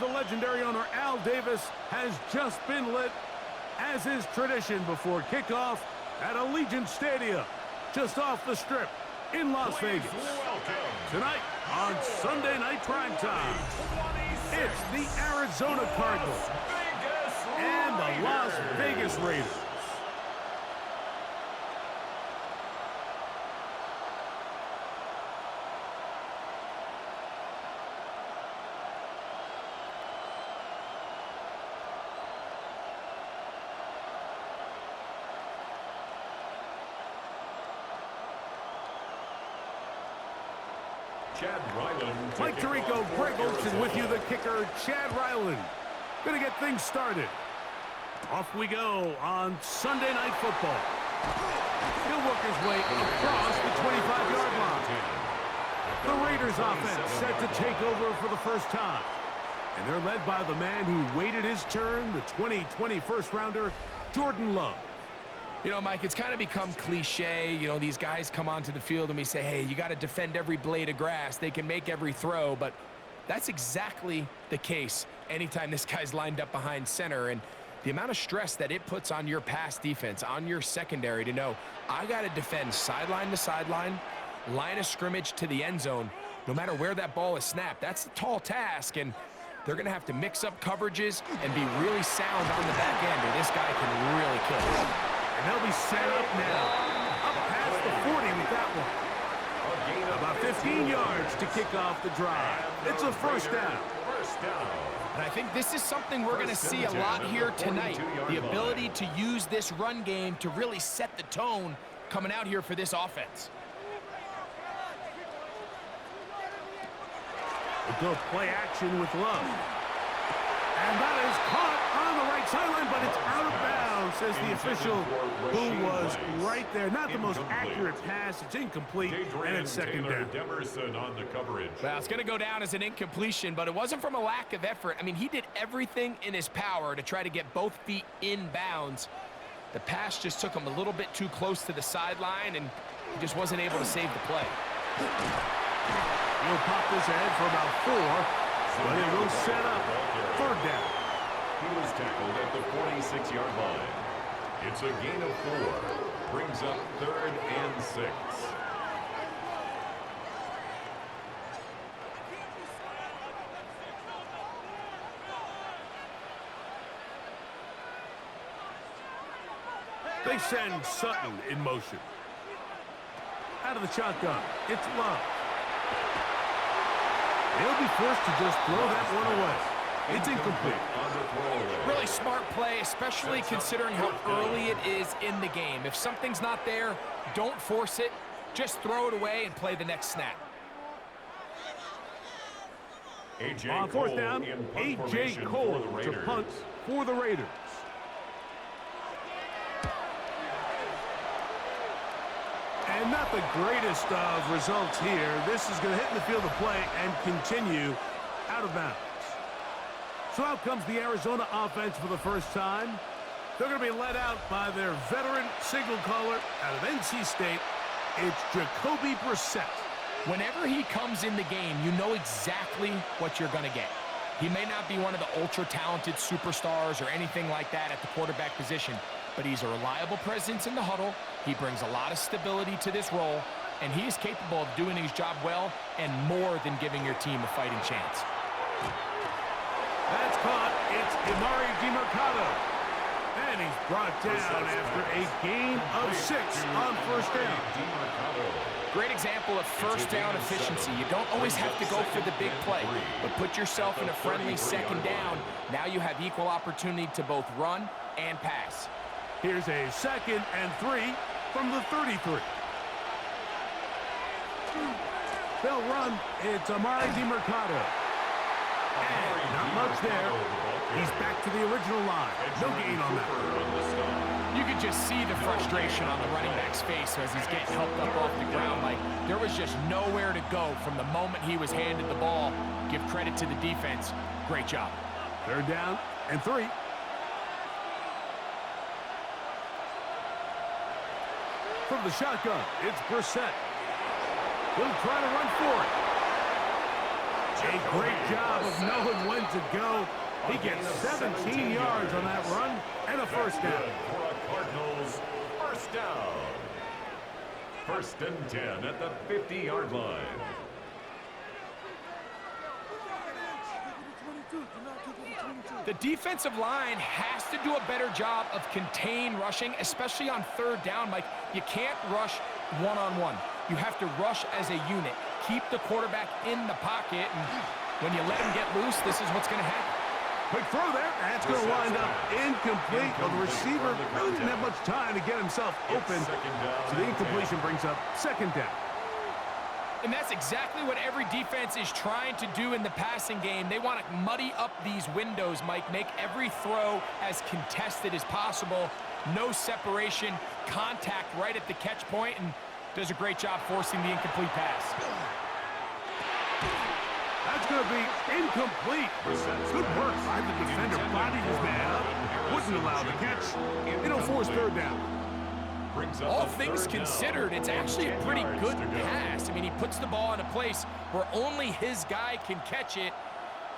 the legendary owner Al Davis has just been lit, as is tradition before kickoff at Allegiant Stadium, just off the Strip in Las Vegas. Tonight on Sunday Night Primetime, it's the Arizona Cardinals and the Las Vegas Raiders. Mike Tirico, Greg Olsen with you, the kicker, Chad Ryland. Gonna get things started. Off we go on Sunday Night Football. He'll work his way across the 25-yard line. The Raiders offense set to take over for the first time. And they're led by the man who waited his turn, the 2020 first-rounder, Jordan Love. You know, Mike, it's kind of become cliche. You know, these guys come onto the field and we say, hey, you got to defend every blade of grass. They can make every throw, but that's exactly the case anytime this guy's lined up behind center. And the amount of stress that it puts on your pass defense, on your secondary to know, I got to defend sideline to sideline, line of scrimmage to the end zone, no matter where that ball is snapped. That's a tall task, and they're going to have to mix up coverages and be really sound on the back end, or this guy can really kill it. And they'll be set up now. Up past the 40 with that one. About 15 yards to kick off the drive. It's a first down. And I think this is something we're going to see a lot here tonight. The ability to use this run game to really set the tone coming out here for this offense. We'll go play action with Love. And that is caught on the right sideline, but it's out of bounds, says the official who was right there. Not the most accurate pass. It's incomplete, and it's second down. On the coverage. Well, it's going to go down as an incompletion, but it wasn't from a lack of effort. I mean, he did everything in his power to try to get both feet in bounds. The pass just took him a little bit too close to the sideline, and he just wasn't able to save the play. He'll pop this ahead for about 4. But it will set up third down. He was tackled at the 46-yard line. It's a gain of 4. Brings up 3rd and 6. They send Sutton in motion. Out of the shotgun, it's Love. They'll be forced to just throw that one away. It's incomplete. Really smart play, especially considering how early it is in the game. If something's not there, don't force it. Just throw it away and play the next snap. On fourth down, A.J. Cole to punt for the Raiders. And not the greatest of results here. This is going to hit in the field of play and continue out of bounds. So out comes the Arizona offense for the first time. They're going to be led out by their veteran signal caller out of NC State. It's Jacoby Brissett. Whenever he comes in the game, you know exactly what you're going to get. He may not be one of the ultra-talented superstars or anything like that at the quarterback position, but he's a reliable presence in the huddle. He brings a lot of stability to this role, and he is capable of doing his job well and more than giving your team a fighting chance. That's caught. It's Emari DeMercado. And he's brought down after a gain of 6 on first down. Great example of first down efficiency. You don't always have to go for the big play, but put yourself in a friendly second down. Now you have equal opportunity to both run and pass. Here's a 2nd and 3 from the 33. They'll run. It's Emari DeMercado. And not much there. He's back to the original line. No gain on that. You could just see the frustration on the running back's face as he's getting helped up off the ground. Like, there was just nowhere to go from the moment he was handed the ball. Give credit to the defense. Great job. 3rd down and 3. From the shotgun, it's Brissett. He'll try to run for it. A great job of knowing when to go. He gets 17 yards on that run and a first down. For a Cardinals first down. 1st and 10 at the 50-yard line. The defensive line has to do a better job of contain rushing, especially on 3rd down, Mike. You can't rush one-on-one. You have to rush as a unit. Keep the quarterback in the pocket, and when you let him get loose, this is what's going to happen. Quick throw there. That's going to wind up incomplete. Well, the receiver really didn't have much time to get himself open. So the incompletion brings up 2nd down. And that's exactly what every defense is trying to do in the passing game. They want to muddy up these windows, Mike, make every throw as contested as possible. No separation, contact right at the catch point, and does a great job forcing the incomplete pass. That's going to be incomplete. Good work by the defender. Bodied his man up. Wouldn't allow the catch. It'll force 3rd down. All things considered, it's actually a pretty good pass. I mean, he puts the ball in a place where only his guy can catch it.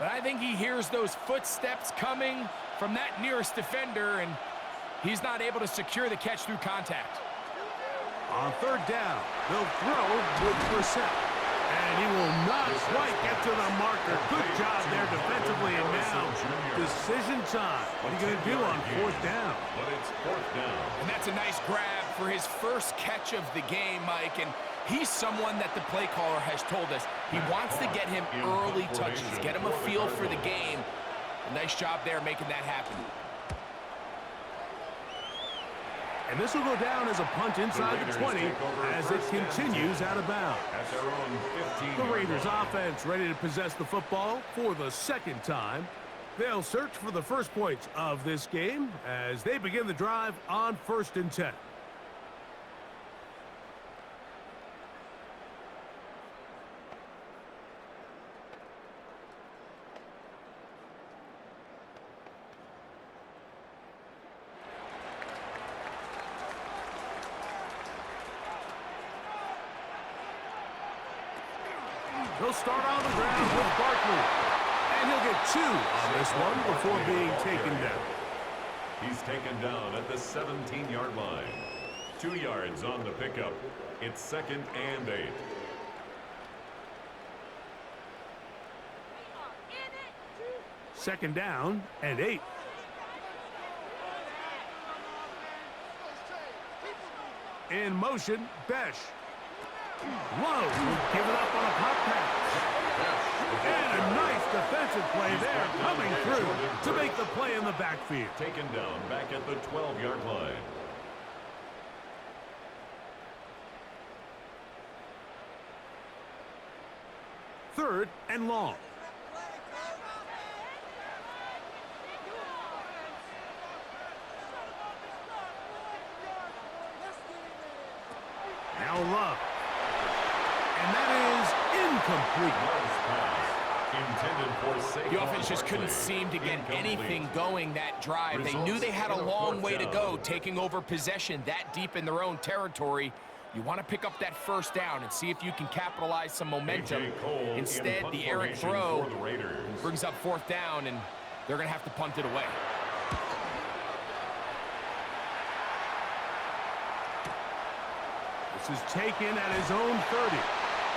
But I think he hears those footsteps coming from that nearest defender, and he's not able to secure the catch through contact. On 3rd down, they'll throw with Brissett. And he will not quite get to the marker. Good job there defensively, and now decision time. What are you going to do on 4th down? But it's 4th down. And that's a nice grab for his first catch of the game, Mike. And he's someone that the play caller has told us he wants to get him early touches, get him a feel for the game. A nice job there making that happen. And this will go down as a punt inside the 20 as it continues out of bounds. At their own 15. The Raiders offense ready to possess the football for the 2nd time. They'll search for the first points of this game as they begin the drive on 1st and 10. He'll start on the ground with Barkley. And he'll get 2 on this one before being taken down. He's taken down at the 17-yard line. 2 yards on the pickup. It's 2nd and 8. Second down and 8. In motion, Besh. Lowe will give it up on a pop pass. And a nice defensive play there coming through to make the play in the backfield. Taken down back at the 12-yard line. Third and long. Now Love. And that is incomplete. The offense just couldn't seem to get anything going that drive. They knew they had a long way to go, taking over possession that deep in their own territory. You want to pick up that 1st down and see if you can capitalize some momentum. Instead, the errant throw brings up 4th down, and they're going to have to punt it away. This is taken at his own 30.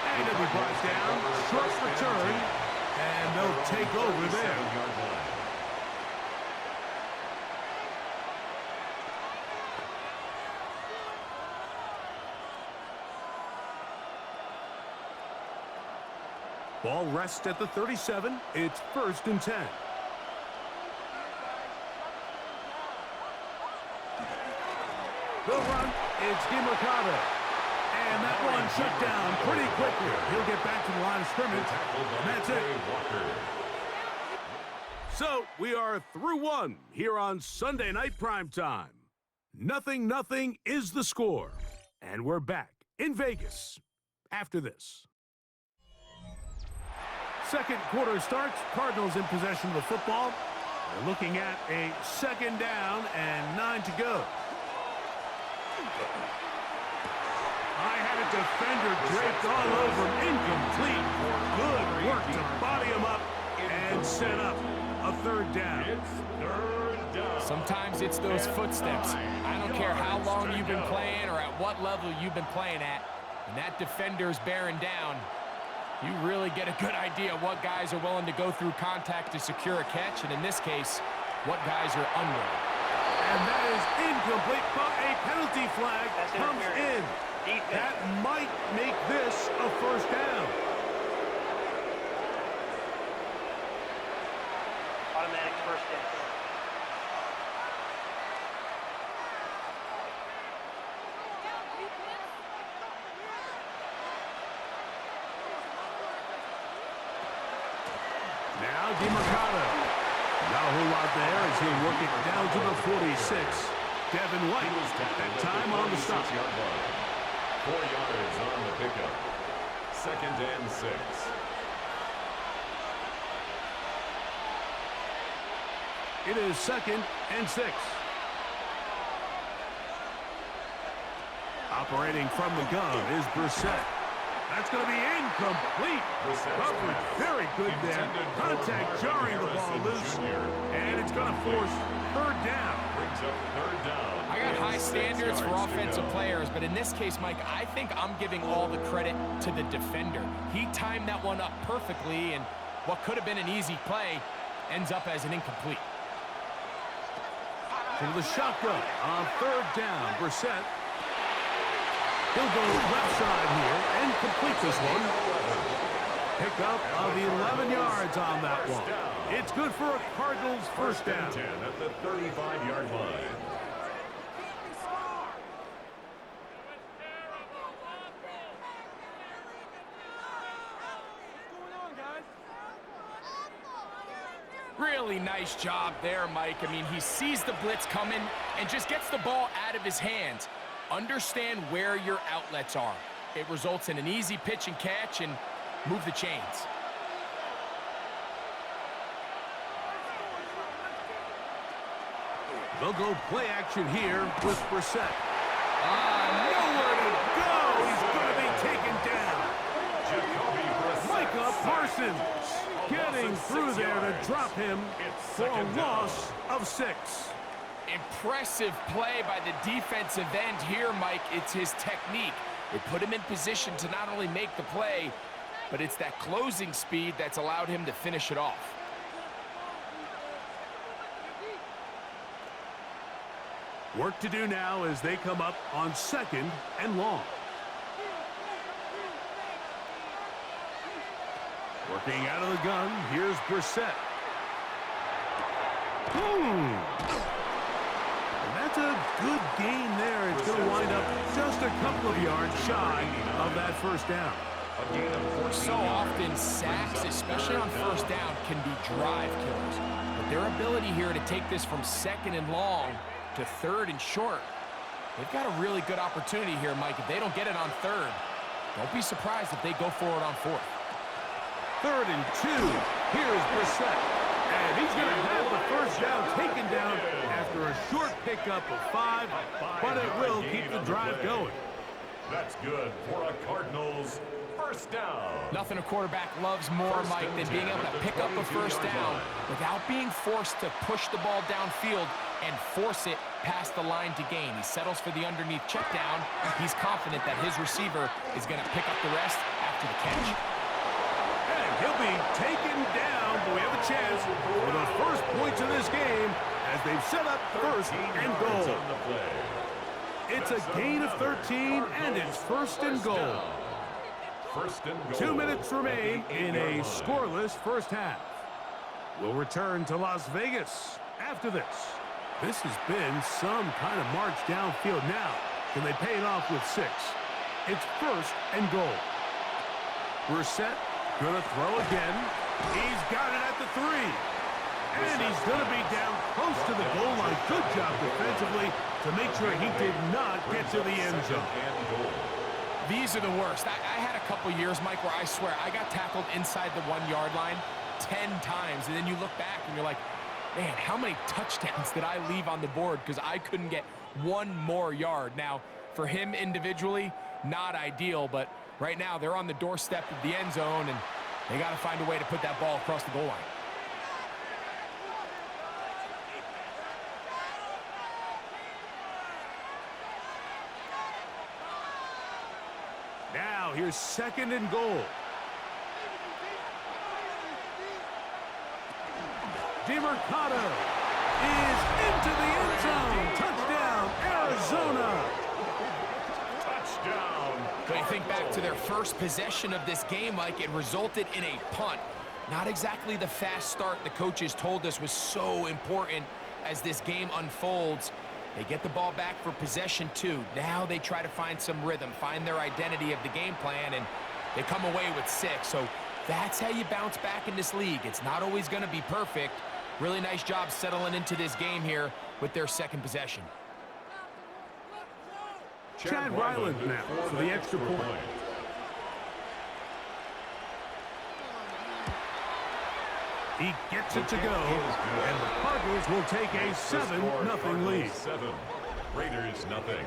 And it'll be brought down. Short return. And they'll take over there. Ball rests at the 37. It's 1st and 10. They'll run. It's DeMarcado. And that one shut down pretty quickly. He'll get back to the line of scrimmage. And that's it. So we are through 1 here on Sunday Night Primetime. 0-0 is the score. And we're back in Vegas after this. Second quarter starts. Cardinals in possession of the football. They're looking at a 2nd down and 9 to go. I had a defender draped all over him. Incomplete. Good work to body him up and set up a third down. Sometimes it's those footsteps. I don't care how long you've been playing or at what level you've been playing at. When that defender's bearing down, you really get a good idea of what guys are willing to go through contact to secure a catch, and in this case, what guys are unwilling. And that is incomplete, but a penalty flag comes in. That might make this a first down. Automatic first down. Now DeMarcado. Not a whole lot there as he'll work it down to the 46. Devin White, that time on the stop. 4 yards on the pickup. 2nd and 6. It is 2nd and 6. Operating from the gun is Brissett. That's going to be incomplete. Coverage very good there. Contact jarring the ball loose. And it's going to force third down. Brings up 3rd down. I got high standards for offensive players, but in this case, Mike, I think I'm giving all the credit to the defender. He timed that one up perfectly, and what could have been an easy play ends up as an incomplete. To the shotgun on third down. Brissett. He'll go left side here and complete this one. Pickup of 11 yards on that one. It's good for a Cardinals first down. 10 at the 35-yard line. Really nice job there, Mike. I mean, he sees the blitz coming and just gets the ball out of his hands. Understand where your outlets are. It results in an easy pitch and catch and move the chains. They'll go play action here with Brissett. Nowhere to go. He's going to be taken down. Micah Parsons getting through there to drop him for a loss of 6. Impressive play by the defensive end here, Mike. It's his technique. It put him in position to not only make the play, but it's that closing speed that's allowed him to finish it off. Work to do now as they come up on 2nd and long. Working out of the gun, here's Brissett. And that's a good gain there. It's going to wind up just a couple of yards shy of that first down. So often, sacks, especially on first down, can be drive killers. But their ability here to take this from 2nd and long to 3rd and short, they've got a really good opportunity here, Mike. If they don't get it on 3rd, don't be surprised if they go for it on 4th. 3rd and 2. Here's Brissett. And he's going to have the first down taken down after a short pickup of 5, but it will keep the drive going. That's good for a Cardinals first down. Nothing a quarterback loves more, Mike, than being able to pick up a first down without being forced to push the ball downfield and force it past the line to gain. He settles for the underneath check down. He's confident that his receiver is going to pick up the rest after the catch. And he'll be taken down, but we have a chance for the first points of this game as they've set up 1st and goal. It's a gain of 13, and it's 1st and goal. 2 minutes remain in a scoreless first half. We'll return to Las Vegas after this. This has been some kind of march downfield now. Can they pay it off with 6? It's 1st and goal. Brissett going to throw again. He's got it at the 3. And he's going to be down close to the goal line. Good job defensively to make sure he did not get to the end zone. These are the worst. I had a couple years, Mike, where I swear I got tackled inside the 1-yard line 10 times. And then you look back and you're like, man, how many touchdowns did I leave on the board because I couldn't get one more yard? Now, For him individually, not ideal, but right now they're on the doorstep of the end zone, and they got to find a way to put that ball across the goal line. Now here's 2nd and goal. DeMercado is into the end zone. Touchdown, Arizona. Touchdown. When you think back to their first possession of this game, Mike, it resulted in a punt. Not exactly the fast start the coaches told us was so important as this game unfolds. They get the ball back for possession 2. Now they try to find some rhythm, find their identity of the game plan, and they come away with 6. So that's how you bounce back in this league. It's not always going to be perfect. Really nice job settling into this game here with their 2nd possession. Chad Ryland now for the extra point. He gets it to go, and the Cardinals will take a 7-0 lead. 7, Raiders nothing.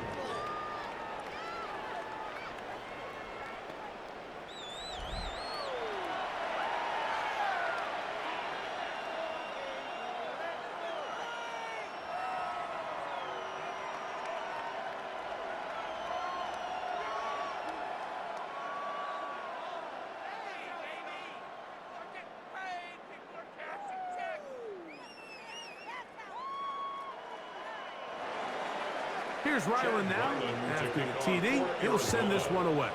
Here's Ryland now. After the TD, he'll send this one away.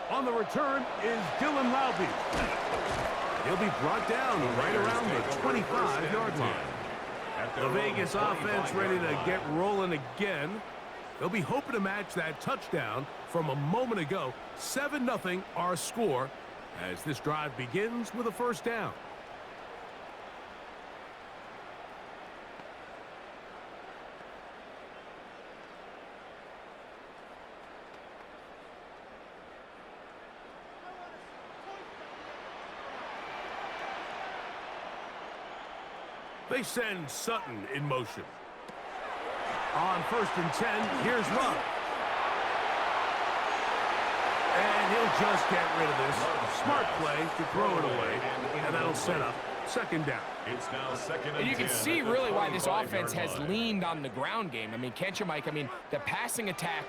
On the return is Dylan Laube. He'll be brought down right around the 25-yard line. The Vegas offense ready to get rolling again. They'll be hoping to match that touchdown from a moment ago. 7-0 our score as this drive begins with a 1st down. They send Sutton in motion. On 1st and 10, here's Love. And he'll just get rid of this. Smart play to throw it away, and that'll set up 2nd down. It's now 2nd and 10. And you can see really why this offense has leaned on the ground game. I mean, can't you, Mike? I mean, the passing attack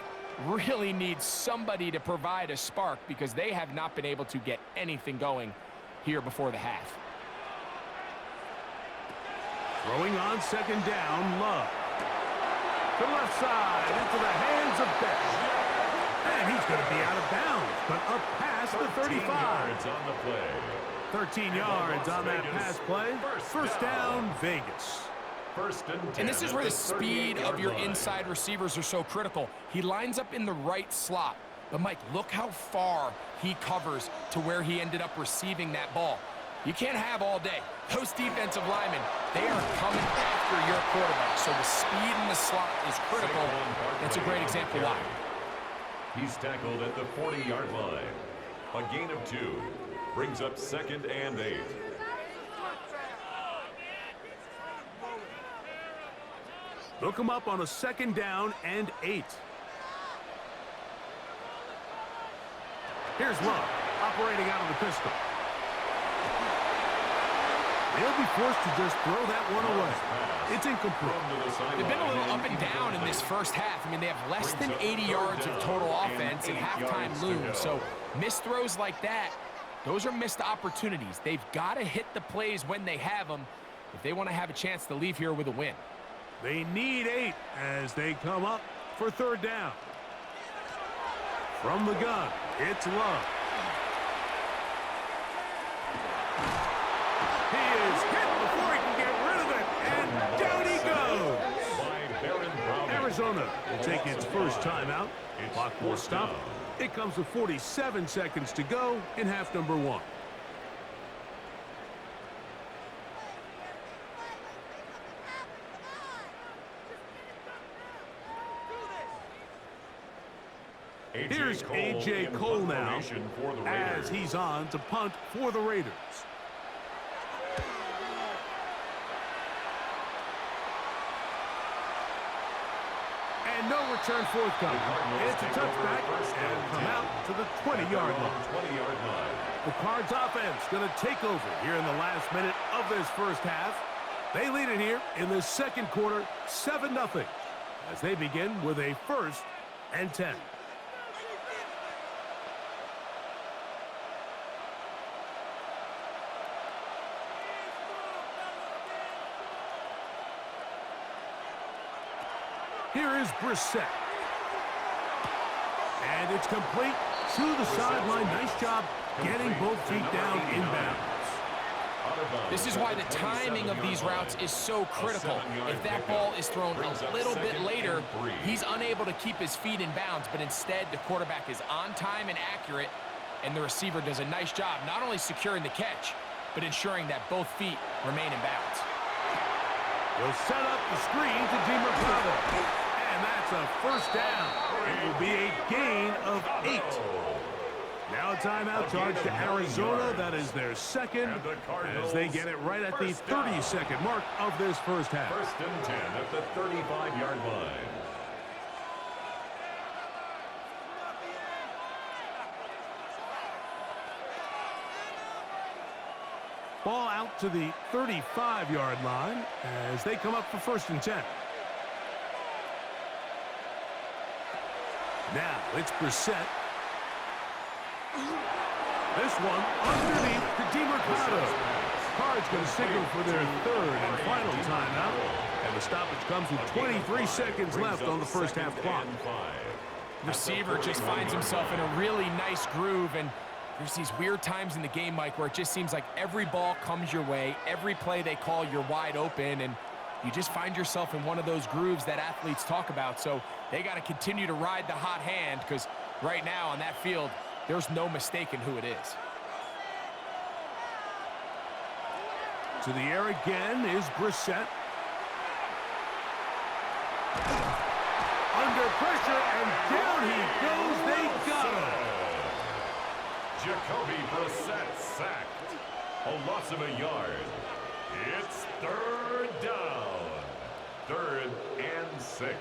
really needs somebody to provide a spark because they have not been able to get anything going here before the half. Throwing on 2nd down, Love. To the left side, into the hands of Beck. And he's going to be out of bounds, but up past the 35. Yards on the play. 13 yards on that pass play. 1st down, Vegas. 1st and 10. And this is where the speed of your inside receivers are so critical. He lines up in the right slot. But, Mike, look how far he covers to where he ended up receiving that ball. You can't have all day. Those defensive linemen, they are coming after your quarterback. So the speed in the slot is critical. That's a great example why. He's tackled at the 40-yard line. A gain of 2. Brings up 2nd and 8. Look him up on a 2nd down and 8. Here's Love, operating out of the pistol. They'll be forced to just throw that one away. It's incomplete. They've been a little up and down in this first half. I mean, they have less than 80 yards of total offense and halftime looms. So missed throws like that, those are missed opportunities. They've got to hit the plays when they have them if they want to have a chance to leave here with a win. They need 8 as they come up for 3rd down. From the gun, it's Love. He is hit before he can get rid of it, and down he goes. Arizona will take its first timeout. Clock will stop. It comes with 47 seconds to go in half number 1. Here's A.J. Cole now as he's on to punt for the Raiders. no return forthcoming. It's a touchback and come out to the 20-yard line. The Cards offense going to take over here in the last minute of this first half. They lead it here in the second quarter, 7-0, as they begin with a 1st and 10. Here is Brissett. And it's complete to the sideline. Nice job getting both feet down inbounds. This is why the timing of these routes is so critical. If that ball is thrown a little bit later, he's unable to keep his feet in bounds, but instead the quarterback is on time and accurate, and the receiver does a nice job not only securing the catch, but ensuring that both feet remain in bounds. Will set up the screen to DeMarcado. And that's a first down. It will be a gain of 8. Now a timeout charge to Arizona. That is their second as they get it right at the 30-second mark of this first half. 1st and 10 at the 35-yard line. Ball out to the 35-yard line as they come up for 1st and 10. Now it's Brissett. This one underneath to DeMarcado. Cards going to signal for their 3rd and final timeout. And the stoppage comes with 23 seconds left on the first half clock. Receiver just finds himself in a really nice groove, and there's these weird times in the game, Mike, where it just seems like every ball comes your way, every play they call, you're wide open, and you just find yourself in one of those grooves that athletes talk about. So they got to continue to ride the hot hand, because right now on that field, there's no mistaking who it is. To the air again is Brissett. Under pressure, and down he goes. They got him. Jacoby Brissett sacked. A loss of a yard. It's 3rd down. 3rd and 6.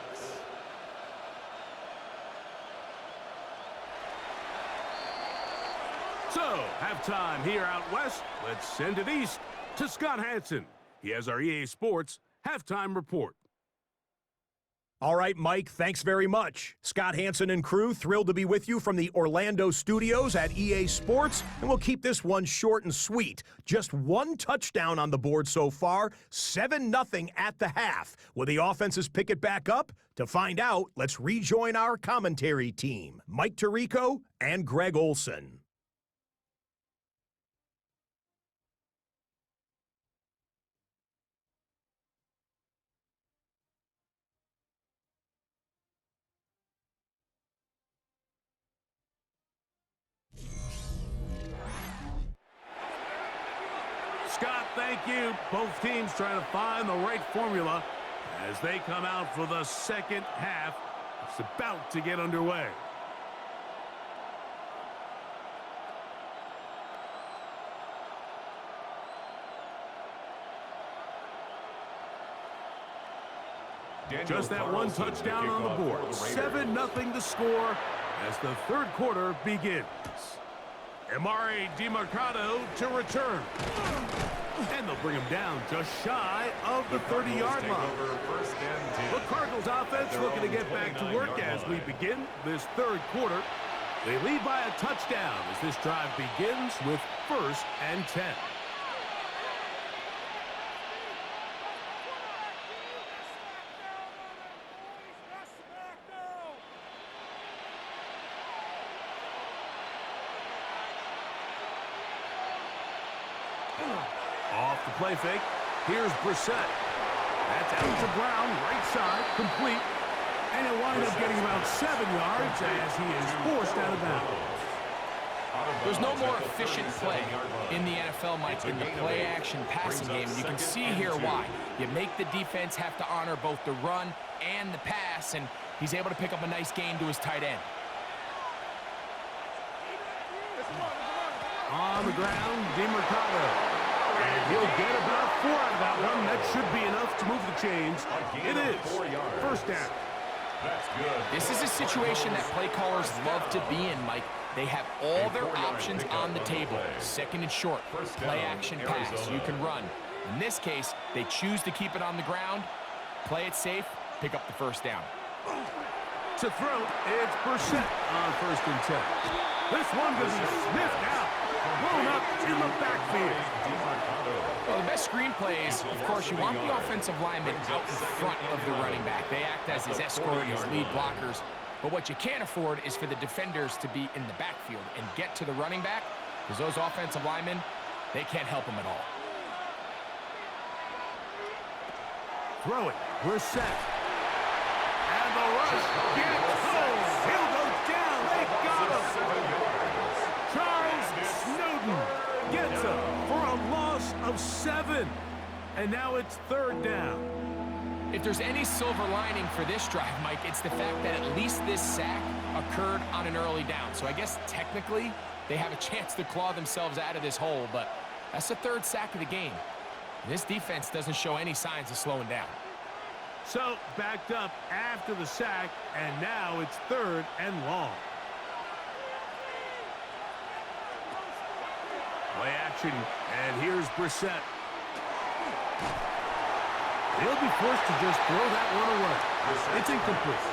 So, halftime here out west. Let's send it east to Scott Hansen. He has our EA Sports halftime report. All right, Mike, thanks very much. Scott Hansen and crew, thrilled to be with you from the Orlando studios at EA Sports, and we'll keep this one short and sweet. Just one touchdown on the board so far, 7-0 at the half. Will the offenses pick it back up? To find out, let's rejoin our commentary team, Mike Tirico and Greg Olson. Scott, thank you. Both teams trying to find the right formula as they come out for the second half. It's about to get underway. Just that one touchdown on the board. 7-0 the score as the 3rd quarter begins. Emari DeMarcado to return. And they'll bring him down just shy of the 30-yard line. The Cardinals offense looking to get back to work as we begin this 3rd quarter. They lead by a touchdown as this drive begins with 1st and 10. Off the play fake. Here's Brissett. That's out to Brown, right side, complete. And he'll wind up getting about 7 yards as he is forced out of bounds. There's no more efficient play in the NFL, Mike, than the play-action passing game. And you can see here why. You make the defense have to honor both the run and the pass, and he's able to pick up a nice gain to his tight end. On the ground, DeMarcado. And he'll get about 4 out of that one. That should be enough to move the chains. It is 1st down. That's good. This is a situation that play callers love to be in, Mike. They have all their options on the table. Second and short, play action pass. You can run. In this case, they choose to keep it on the ground, play it safe, pick up the first down. To throw, it's Brissett on 1st and 10. This one will be sniffed out, blown up in the backfield. Well, the best screenplays, of course, you want the offensive lineman out in front of the running back. They act as his escort, his lead blockers. But what you can't afford is for the defenders to be in the backfield and get to the running back, because those offensive linemen, they can't help him at all. Throw it, Brissett. And the rush gets home. He'll go down. They got him. Charles Snowden gets him for a loss of 7. And now it's 3rd down. If there's any silver lining for this drive, Mike, it's the fact that at least this sack occurred on an early down. So I guess technically they have a chance to claw themselves out of this hole, but that's the 3rd sack of the game. This defense doesn't show any signs of slowing down. So backed up after the sack, and now it's 3rd and long. Play action, and here's Brissett. He'll be forced to just throw that one away. It's incomplete.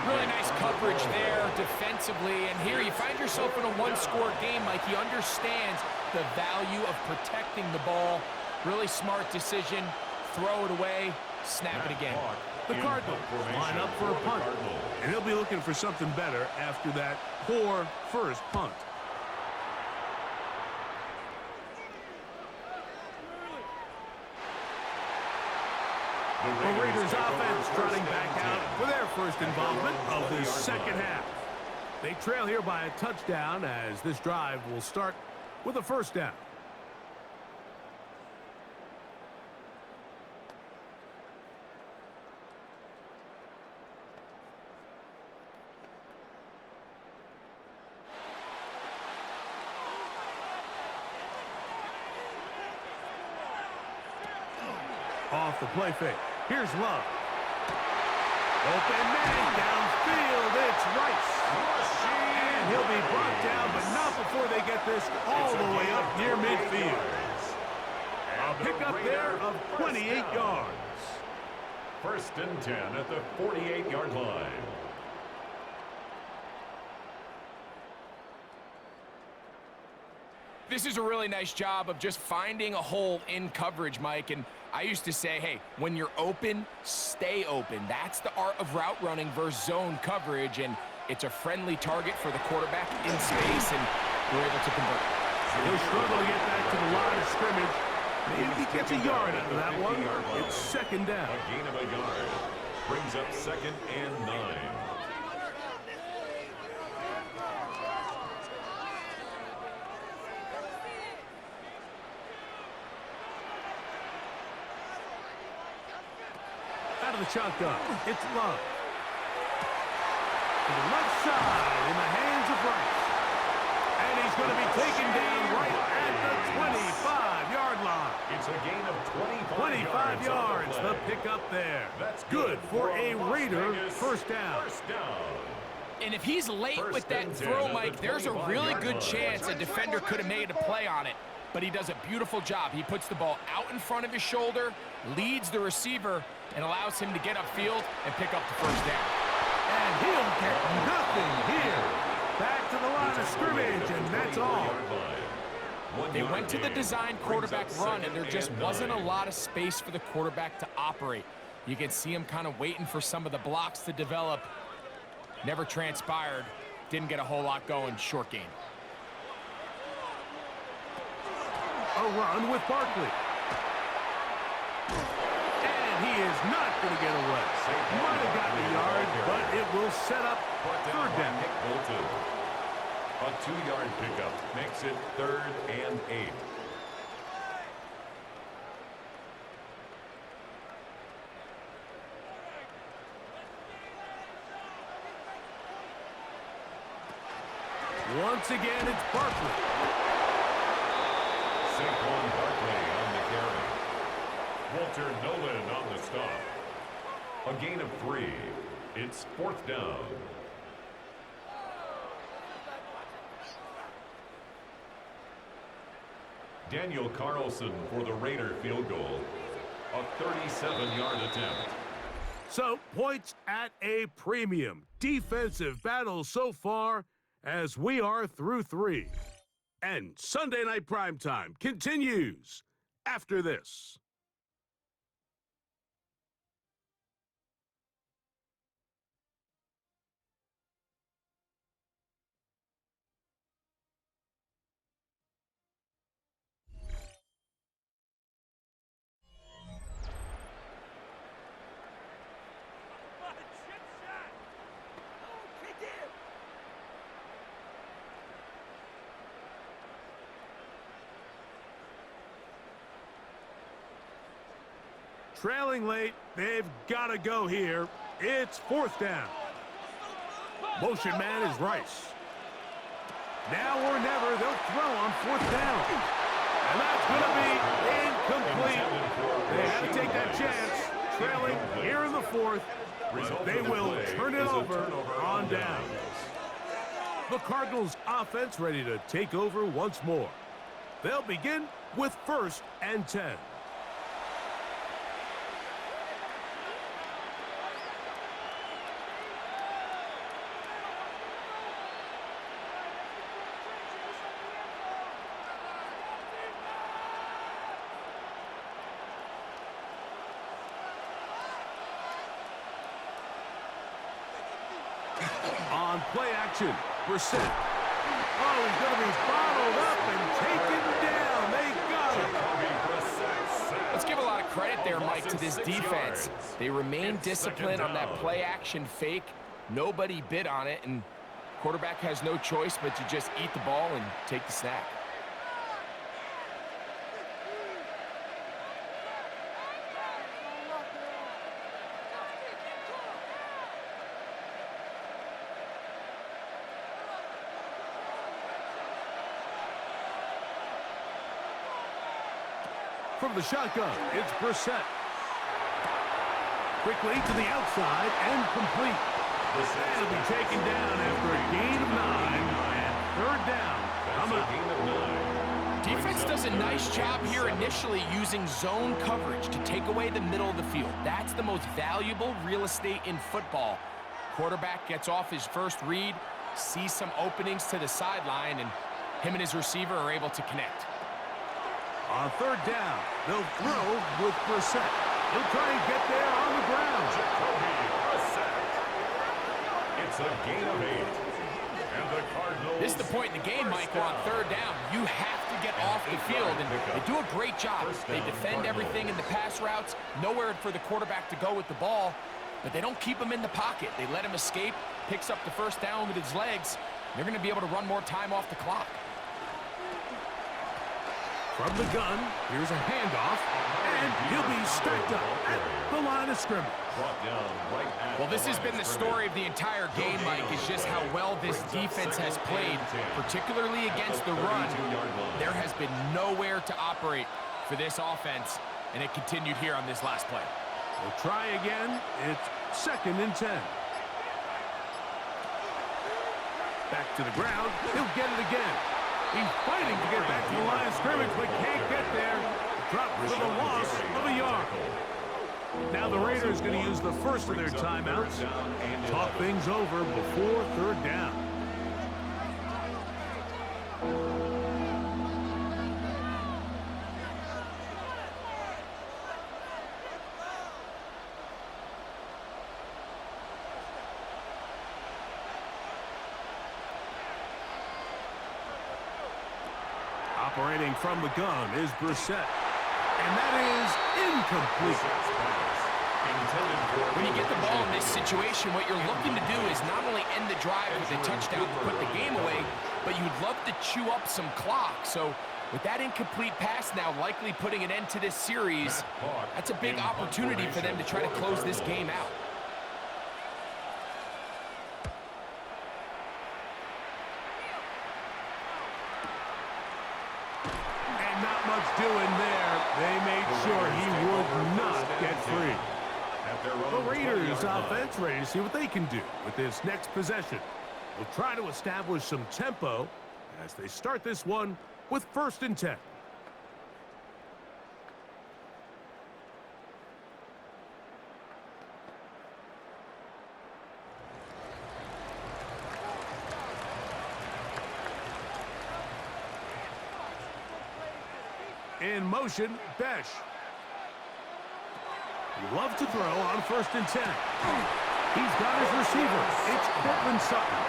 Really nice coverage there defensively, and here you find yourself in a one-score game. Like, he understands the value of protecting the ball. Really smart decision. Throw it away, snap it again. The Cardinals line up for a punt, and he'll be looking for something better after that poor first punt. The Raiders offense trotting back out for their first involvement of the second half. They trail here by a touchdown as this drive will start with a 1st down. Off the play fake. Here's Love. Open man downfield. It's Rice. And he'll be brought down, but not before they get this all the way up near midfield. A pickup there of 28 yards. 1st and 10 at the 48-yard line. This is a really nice job of just finding a hole in coverage, Mike. And I used to say, hey, when you're open, stay open. That's the art of route running versus zone coverage, and it's a friendly target for the quarterback in space, and we're able to convert. He'll struggle to get back to the line of scrimmage. Maybe he gets a yard out of that one. It's 2nd down. A gain of a yard brings up 2nd and 9. Out of the shotgun, it's Love. To the left side in the hands of Rice. And he's going to be taken down right at the 25-yard line. It's a gain of 25 yards, the pickup there. That's good for a Raider first down. And if he's late with that throw, Mike, there's a really good chance a defender could have made a play on it. But he does a beautiful job. He puts the ball out in front of his shoulder, leads the receiver, and allows him to get upfield and pick up the first down. And he'll get nothing here. Back to the line of scrimmage, and that's all. They went to the design quarterback run, and there just wasn't a lot of space for the quarterback to operate. You can see him kind of waiting for some of the blocks to develop. Never transpired. Didn't get a whole lot going. Short game. A run with Barkley. And he is not going to get away. Might have gotten a yard, but it will set up 3rd down. A 2-yard pickup makes it 3rd and 8. Once again, it's Barkley. Saquon Barkley on the carry. Walter Nolan on the stop. A gain of 3. It's 4th down. Daniel Carlson for the Raider field goal. A 37-yard attempt. So, points at a premium. Defensive battle so far as we are through 3. And Sunday Night Primetime continues after this. Trailing late, they've got to go here. It's 4th down. Motion man is Rice. Now or never, they'll throw on 4th down. And that's going to be incomplete. They had to take that chance. Trailing here in the 4th. They will turn it over on down. The Cardinals offense ready to take over once more. They'll begin with 1st and 10. On play action, Brissett. Oh, he's going to be bottled up and taken down. They got him. Let's give a lot of credit there, Mike, to this defense. They remain disciplined on that play action fake. Nobody bid on it, and quarterback has no choice but to just eat the ball and take the snap. From the shotgun, it's Brissett. Quickly to the outside and complete. That'll be taken down after a gain of 9 and 3rd down. Defense does a nice job here initially using zone coverage to take away the middle of the field. That's the most valuable real estate in football. Quarterback gets off his first read, sees some openings to the sideline, and him and his receiver are able to connect. On 3rd down, they'll throw with Brissett. He'll try and get there on the ground. It's a gain of 8. And the Cardinals. This is the point in the game, Mike, where on 3rd down, you have to get off the field, and they do a great job. They defend everything in the pass routes, nowhere for the quarterback to go with the ball, but they don't keep him in the pocket. They let him escape, picks up the 1st down with his legs. They're going to be able to run more time off the clock. From the gun, here's a handoff, and he'll be stacked up at the line of scrimmage. Well, this has been the story of the entire game, Mike, is just how well this defense has played, particularly against the run. There has been nowhere to operate for this offense, and it continued here on this last play. We'll try again. It's 2nd and 10. Back to the ground. He'll get it again. He's fighting to get back to the line of scrimmage, but can't get there. Drop for the loss of a yard. Now the Raiders going to use the first of their timeouts. Talk things over before 3rd down. Operating from the gun is Brissett. And that is incomplete. When you get the ball in this situation, what you're looking to do is not only end the drive with a touchdown to put the game away, but you'd love to chew up some clock. So with that incomplete pass now likely putting an end to this series, that's a big opportunity for them to try to close this game out. Doing there, they made sure he would not get free. The Raiders offense ready to see what they can do with this next possession. We'll try to establish some tempo as they start this one with 1st and 10. In motion, Besh. Love to throw on 1st and 10. He's got his receiver. It's Cortland Sutton.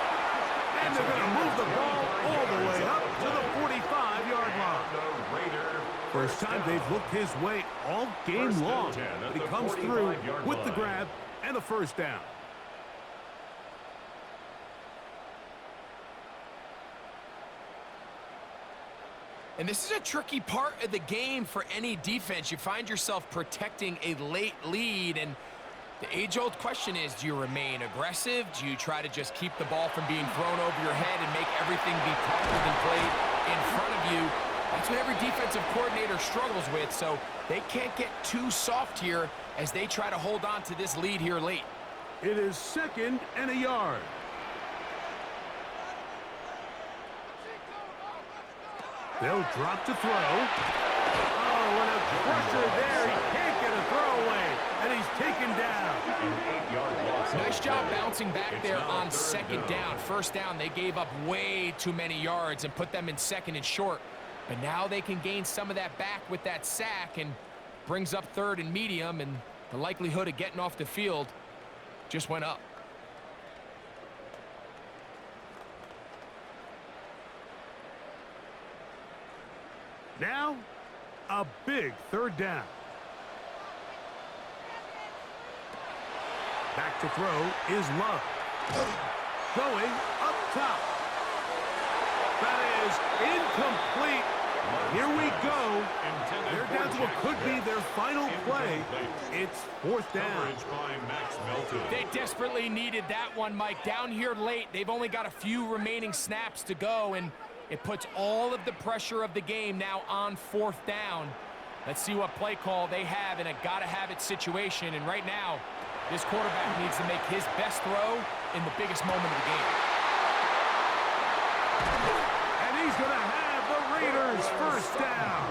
And they're going to move the ball all the way up to the 45-yard line. First time they've looked his way all game long. But he comes through with the grab and a 1st down. And this is a tricky part of the game for any defense. You find yourself protecting a late lead, and the age-old question is, do you remain aggressive? Do you try to just keep the ball from being thrown over your head and make everything be tackled and played in front of you? That's what every defensive coordinator struggles with, so they can't get too soft here as they try to hold on to this lead here late. It is 2nd and a yard. They'll drop to throw. Oh, and a pressure there. He can't get a throwaway, and he's taken down. An 8-yard loss. Nice job bouncing back there on 2nd down. 1st down, they gave up way too many yards and put them in 2nd and short. But now they can gain some of that back with that sack and brings up 3rd and medium, and the likelihood of getting off the field just went up. Now, a big 3rd down. Back to throw is Love. Going up top. That is incomplete. Here we go. They're down to what could be their final play. It's 4th down. They desperately needed that one, Mike. Down here late, they've only got a few remaining snaps to go, and it puts all of the pressure of the game now on 4th down. Let's see what play call they have in a gotta-have-it situation. And right now, this quarterback needs to make his best throw in the biggest moment of the game. And he's going to have the Raiders 1st down.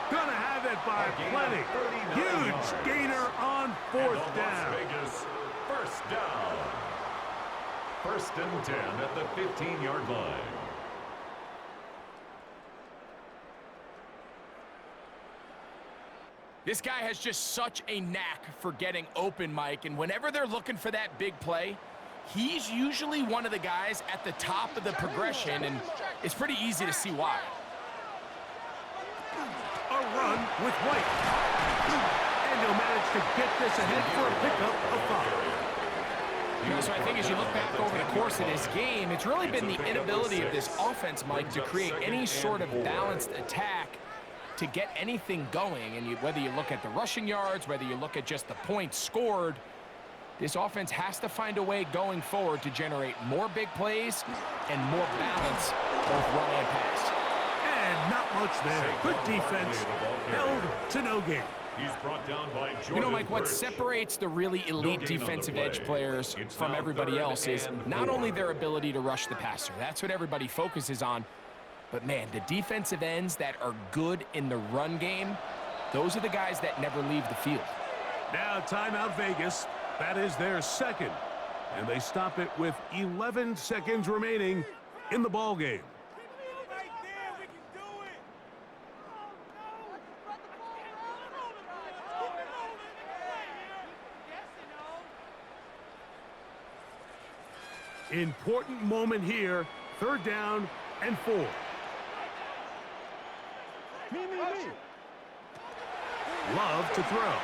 Going to have it by plenty. Huge gainer on 4th down. Vegas, 1st down. 1st and 10 at the 15-yard line. This guy has just such a knack for getting open, Mike, and whenever they're looking for that big play, he's usually one of the guys at the top of the progression, and it's pretty easy to see why. A run with White. And he'll manage to get this ahead for a pickup of 5. You know, so I think as you look back over the course of this game, it's really been the inability of this offense, Mike, to create any sort of balanced attack to get anything going. And whether you look at the rushing yards, whether you look at just the points scored, this offense has to find a way going forward to generate more big plays and more balance, both run and pass. And not much there. Good defense. Held to no gain. He's brought down by Jordan. You know, Mike, what separates the really elite defensive edge players from everybody else is not only their ability to rush the passer. That's what everybody focuses on. But, man, the defensive ends that are good in the run game, those are the guys that never leave the field. Now timeout Vegas. That is their 2nd. And they stop it with 11 seconds remaining in the ball game. Important moment here. 3rd down and 4. Love to throw.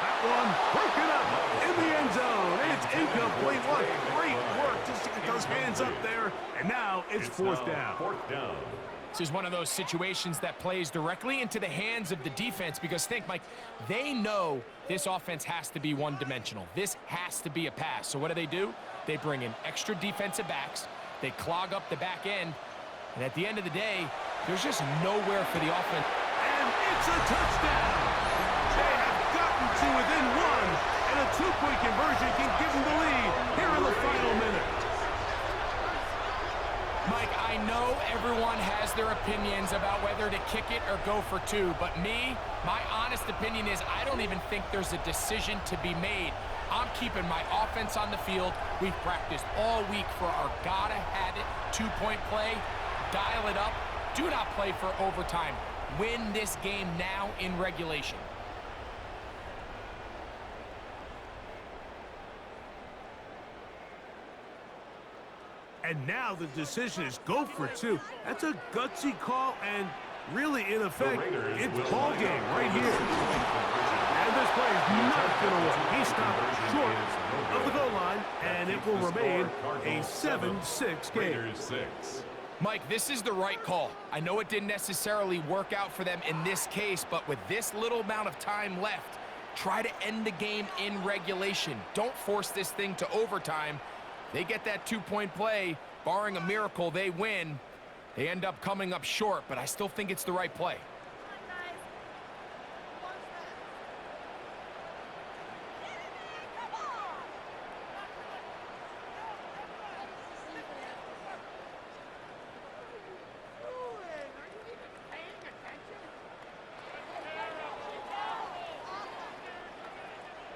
That one broken up in the end zone. It's incomplete. What great work just to get those hands up there. And now it's 4th down. 4th down. This is one of those situations that plays directly into the hands of the defense because think, Mike, they know this offense has to be one-dimensional. This has to be a pass. So what do? They bring in extra defensive backs. They clog up the back end. And at the end of the day, there's just nowhere for the offense. And it's a touchdown. They have gotten to within 1, and a 2-point I know everyone has their opinions about whether to kick it or go for two, but me, my honest opinion is I don't even think there's a decision to be made. I'm keeping my offense on the field. We've practiced all week for our gotta-have-it two-point play. Dial it up. Do not play for overtime. Win this game now in regulation. And now the decision is go for two. That's a gutsy call, and really, in effect, it's ball game right here. And this play is not going to work. He stopped short of the goal line, and it will remain a 7-6 game. Mike, this is the right call. I know it didn't necessarily work out for them in this case, but with this little amount of time left, try to end the game in regulation. Don't force this thing to overtime. They get that two-point play. Barring a miracle, they win. They end up coming up short, but I still think it's the right play.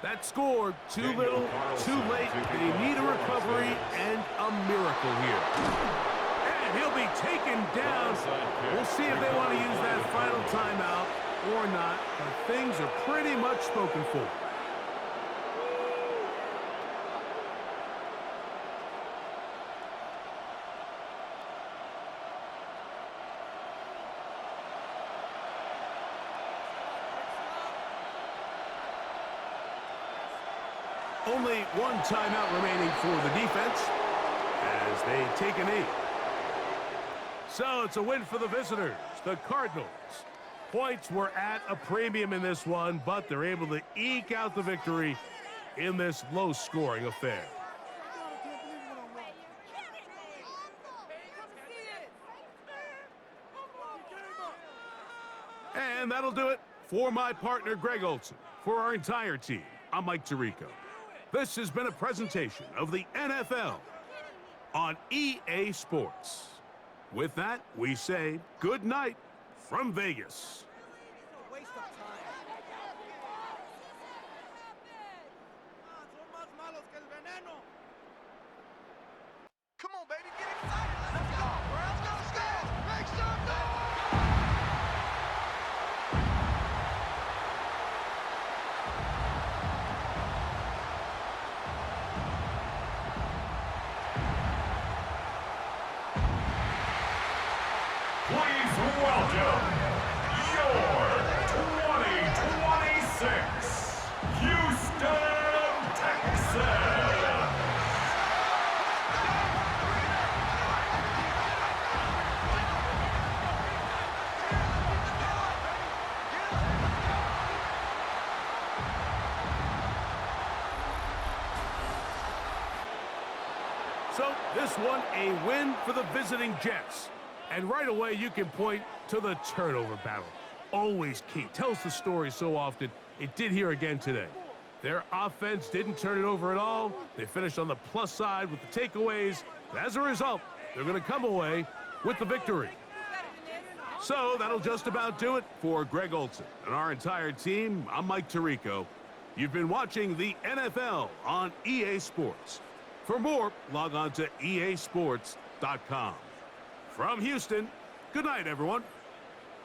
That score, too little, too late. They need a recovery and a miracle here. And he'll be taken down. We'll see if they want to use that final timeout or not. But things are pretty much spoken for. Only one timeout remaining for the defense as they take a knee. So it's a win for the visitors, the Cardinals. Points were at a premium in this one, but they're able to eke out the victory in this low-scoring affair. And that'll do it for my partner, Greg Olson. For our entire team, I'm Mike Tirico. This has been a presentation of the NFL on EA Sports. With that, we say good night from Vegas. Come on, baby, get excited. Let's go, bro. Let's go. Make some noise. Please welcome your 2026 Houston Texans. So this one, a win for the visiting Jets. And right away, you can point to the turnover battle. Always key. Tells the story so often. It did here again today. Their offense didn't turn it over at all. They finished on the plus side with the takeaways. As a result, they're going to come away with the victory. So that'll just about do it for Greg Olson and our entire team. I'm Mike Tirico. You've been watching the NFL on EA Sports. For more, log on to easports.com. From Houston, good night, everyone.